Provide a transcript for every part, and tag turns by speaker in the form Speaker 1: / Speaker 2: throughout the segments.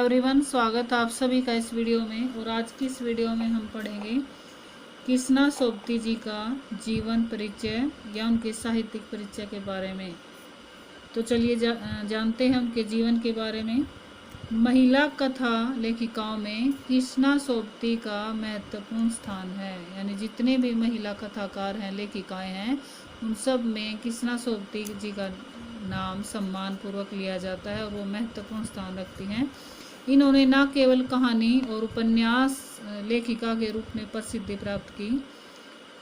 Speaker 1: Everyone, स्वागत आप सभी का इस वीडियो में। और आज की इस वीडियो में हम पढ़ेंगे कृष्णा सोबती जी का जीवन परिचय या उनके साहित्यिक परिचय के बारे में। तो चलिए जानते हैं उनके जीवन के बारे में। महिला कथा लेखिकाओं में कृष्णा सोबती का महत्वपूर्ण स्थान है। यानी जितने भी महिला कथाकार हैं, लेखिकाएं हैं, उन सब में कृष्णा सोबती जी का नाम सम्मान पूर्वक लिया जाता है और वो महत्वपूर्ण स्थान रखती हैं। इन्होंने न केवल कहानी और उपन्यास लेखिका के रूप में प्रसिद्धि प्राप्त की,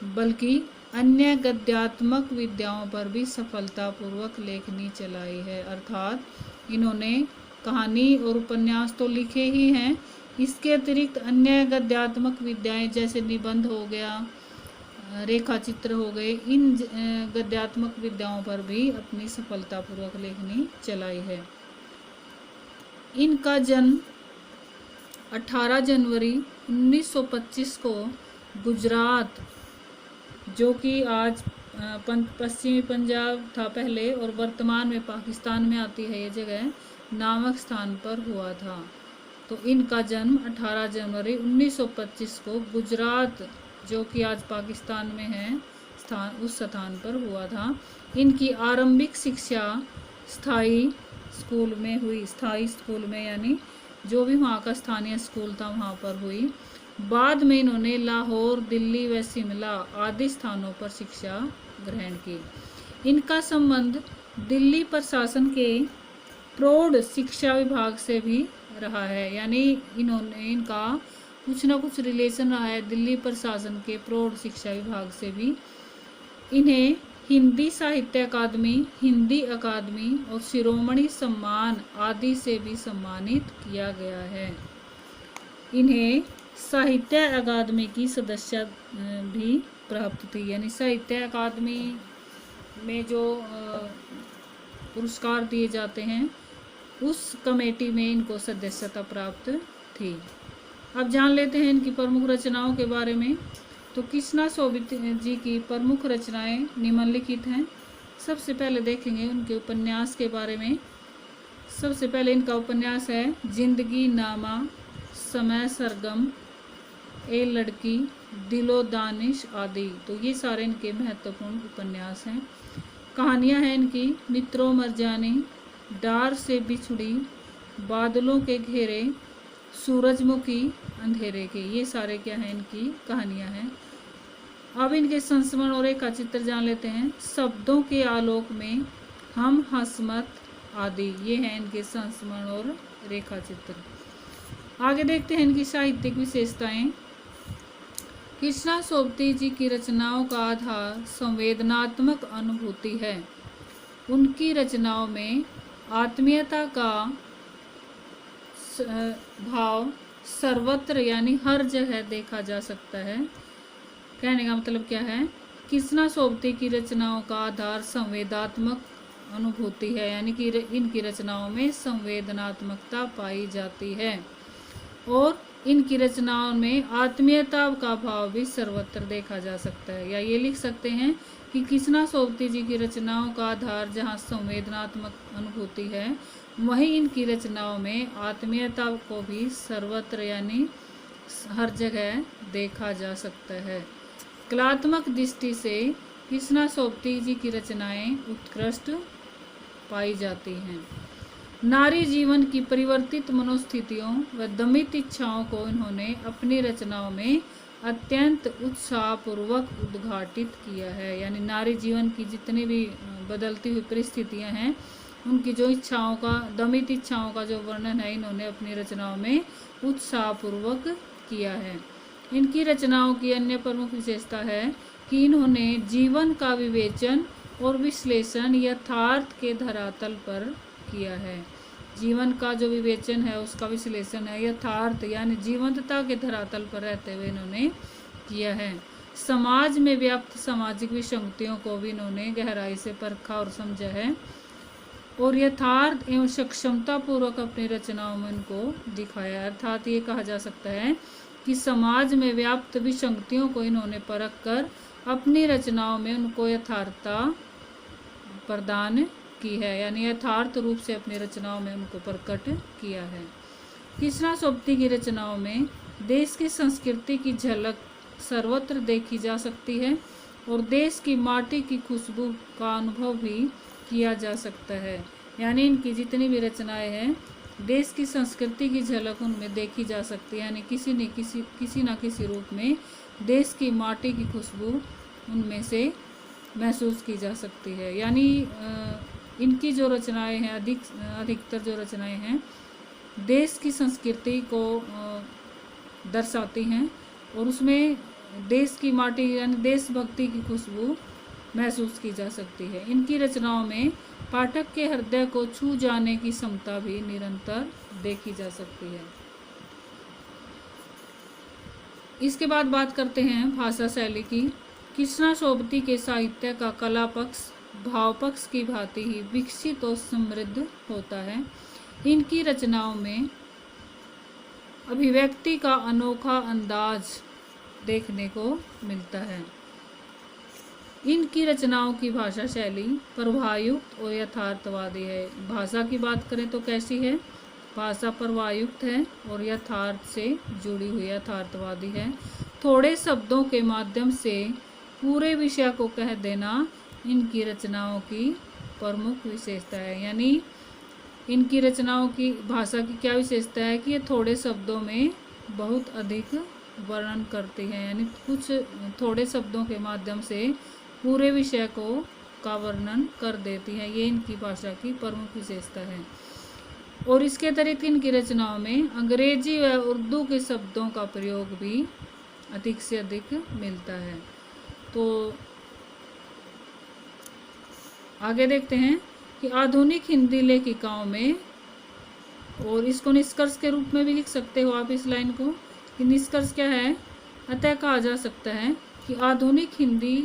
Speaker 1: बल्कि अन्य गद्यात्मक विधाओं पर भी सफलतापूर्वक लेखनी चलाई है। अर्थात इन्होंने कहानी और उपन्यास तो लिखे ही हैं, इसके अतिरिक्त अन्य गद्यात्मक विधाएं जैसे निबंध हो गया, रेखा चित्र हो गए, इन गद्यात्मक विधाओं पर भी अपनी सफलतापूर्वक लेखनी चलाई है। इनका जन्म 18 जनवरी 1925 को गुजरात, जो कि आज पश्चिमी पंजाब था पहले और वर्तमान में पाकिस्तान में आती है ये जगह, नामक स्थान पर हुआ था। तो इनका जन्म 18 जनवरी 1925 को गुजरात, जो कि आज पाकिस्तान में है उस स्थान पर हुआ था। इनकी आरंभिक शिक्षा स्थाई स्कूल में हुई। स्थाई स्कूल में यानी जो भी वहाँ का स्थानीय स्कूल था वहाँ पर हुई। बाद में इन्होंने लाहौर, दिल्ली व शिमला आदि स्थानों पर शिक्षा ग्रहण की। इनका संबंध दिल्ली प्रशासन के प्रौढ़ शिक्षा विभाग से भी रहा है। यानी इनका कुछ ना कुछ रिलेशन रहा है दिल्ली प्रशासन के प्रौढ़ शिक्षा विभाग से भी। इन्हें हिंदी साहित्य अकादमी, हिंदी अकादमी और शिरोमणि सम्मान आदि से भी सम्मानित किया गया है। इन्हें साहित्य अकादमी की सदस्यता भी प्राप्त थी। यानी साहित्य अकादमी में जो पुरस्कार दिए जाते हैं उस कमेटी में इनको सदस्यता प्राप्त थी। अब जान लेते हैं इनकी प्रमुख रचनाओं के बारे में। तो कृष्णा सोबती जी की प्रमुख रचनाएं निम्नलिखित हैं। सबसे पहले देखेंगे उनके उपन्यास के बारे में। सबसे पहले इनका उपन्यास है जिंदगी नामा, समय सरगम, ए लड़की, दिलो दानिश आदि। तो ये सारे इनके महत्वपूर्ण उपन्यास हैं। कहानियां हैं इनकी मित्रों मरजानी, डार से बिछुड़ी, बादलों के घेरे, सूरजमुखी, अंधेरे के। ये सारे क्या हैं, इनकी कहानियां हैं। अब इनके संस्मरण और रेखा चित्र जान लेते हैं। शब्दों के आलोक में, हम हसमत आदि। ये हैं इनके संस्मरण और रेखा चित्र। आगे देखते हैं इनकी साहित्यिक विशेषताएं। कृष्णा सोबती जी की रचनाओं का आधार संवेदनात्मक अनुभूति है। उनकी रचनाओं में आत्मीयता का भाव सर्वत्र यानी हर जगह देखा जा सकता है। कहने का मतलब क्या है, कृष्णा सोबती की रचनाओं का आधार संवेदनात्मक अनुभूति है। यानी कि इनकी रचनाओं में संवेदनात्मकता पाई जाती है और इनकी रचनाओं में आत्मीयता का भाव भी सर्वत्र देखा जा सकता है। या ये लिख सकते हैं कि कृष्णा सोबती जी की रचनाओं का आधार जहाँ संवेदनात्मक अनुभूति है, वहीं इनकी रचनाओं में आत्मीयता को भी सर्वत्र यानी हर जगह देखा जा सकता है। कलात्मक दृष्टि से कृष्णा सोबती जी की रचनाएं उत्कृष्ट पाई जाती हैं। नारी जीवन की परिवर्तित मनोस्थितियों व दमित इच्छाओं को इन्होंने अपनी रचनाओं में अत्यंत उत्साहपूर्वक उद्घाटित किया है। यानी नारी जीवन की जितनी भी बदलती हुई परिस्थितियां हैं, उनकी जो इच्छाओं का, दमित इच्छाओं का जो वर्णन है, इन्होंने अपनी रचनाओं में उत्साहपूर्वक किया है। इनकी रचनाओं की अन्य प्रमुख विशेषता है कि इन्होंने जीवन का विवेचन और विश्लेषण यथार्थ के धरातल पर किया है। जीवन का जो विवेचन है, उसका विश्लेषण है यथार्थ यानी जीवंतता के धरातल पर रहते हुए इन्होंने किया है। समाज में व्याप्त सामाजिक विसंगतियों को भी इन्होंने गहराई से परखा और समझा है और यथार्थ एवं सक्षमता पूर्वक अपनी रचनाओं में उनको दिखाया। अर्थात ये कहा जा सकता है कि समाज में व्याप्त विसंगतियों को इन्होंने परख कर अपनी रचनाओं में उनको यथार्थता प्रदान की है। यानी यथार्थ रूप से अपनी रचनाओं में उनको प्रकट किया है। कृष्णा सोबती की रचनाओं में देश की संस्कृति की झलक सर्वत्र देखी जा सकती है और देश की माटी की खुशबू का अनुभव भी किया जा सकता है। यानी इनकी जितनी भी रचनाएं हैं देश की संस्कृति की झलक उनमें देखी जा सकती है, यानी किसी न किसी रूप में देश की माटी की खुशबू उनमें से महसूस की जा सकती है। यानी इनकी जो रचनाएं हैं अधिकतर जो रचनाएं हैं देश की संस्कृति को दर्शाती हैं और उसमें देश की माटी यानी देशभक्ति की खुशबू महसूस की जा सकती है। इनकी रचनाओं में पाठक के हृदय को छू जाने की क्षमता भी निरंतर देखी जा सकती है। इसके बाद बात करते हैं भाषा शैली की। कृष्णा सोबती के साहित्य का कला पक्ष भाव पक्ष की भांति ही विकसित और समृद्ध होता है। इनकी रचनाओं में अभिव्यक्ति का अनोखा अंदाज देखने को मिलता है। इनकी रचनाओं की भाषा शैली प्रवाहयुक्त और यथार्थवादी है। भाषा की बात करें तो कैसी है? भाषा प्रवाहयुक्त है और यथार्थ से जुड़ी हुई यथार्थवादी है। थोड़े शब्दों के माध्यम से पूरे विषय को कह देना इनकी रचनाओं की प्रमुख विशेषता है। यानी इनकी रचनाओं की भाषा की क्या विशेषता है कि ये थोड़े शब्दों में बहुत अधिक वर्णन करती हैं, यानी कुछ थोड़े शब्दों के माध्यम से पूरे विषय का वर्णन कर देती है। ये इनकी भाषा की प्रमुख विशेषता है। और इसके अतिरिक्त इनकी रचनाओं में अंग्रेजी व उर्दू के शब्दों का प्रयोग भी अधिक से अधिक मिलता है। तो आगे देखते हैं कि आधुनिक हिंदी लेखिकाओं में, और इसको निष्कर्ष के रूप में भी लिख सकते हो आप इस लाइन को, कि निष्कर्ष क्या है? अतः कहा जा सकता है कि आधुनिक हिंदी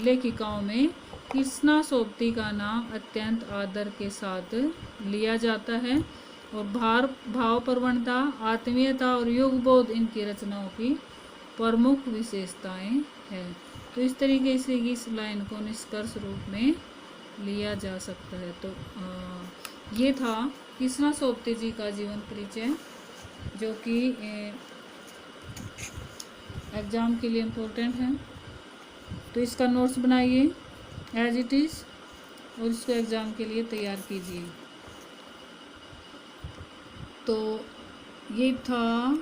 Speaker 1: लेखिकाओं में कृष्णा सोबती का नाम अत्यंत आदर के साथ लिया जाता है और भाव प्रवणता, आत्मीयता और युगबोध इनकी रचनाओं की प्रमुख विशेषताएं हैं। तो इस तरीके से इस लाइन को निष्कर्ष रूप में लिया जा सकता है। तो ये था कृष्णा सोबती जी का जीवन परिचय, जो कि एग्ज़ाम के लिए इम्पोर्टेंट है। तो इसका नोट्स बनाइए एज इट इज़ और इसको एग्ज़ाम के लिए तैयार कीजिए। तो ये था,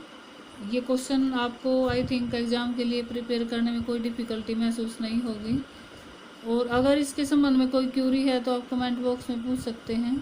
Speaker 1: ये क्वेश्चन आपको आई थिंक एग्ज़ाम के लिए प्रिपेयर करने में कोई डिफ़िकल्टी महसूस नहीं होगी। और अगर इसके संबंध में कोई क्यूरी है तो आप कमेंट बॉक्स में पूछ सकते हैं।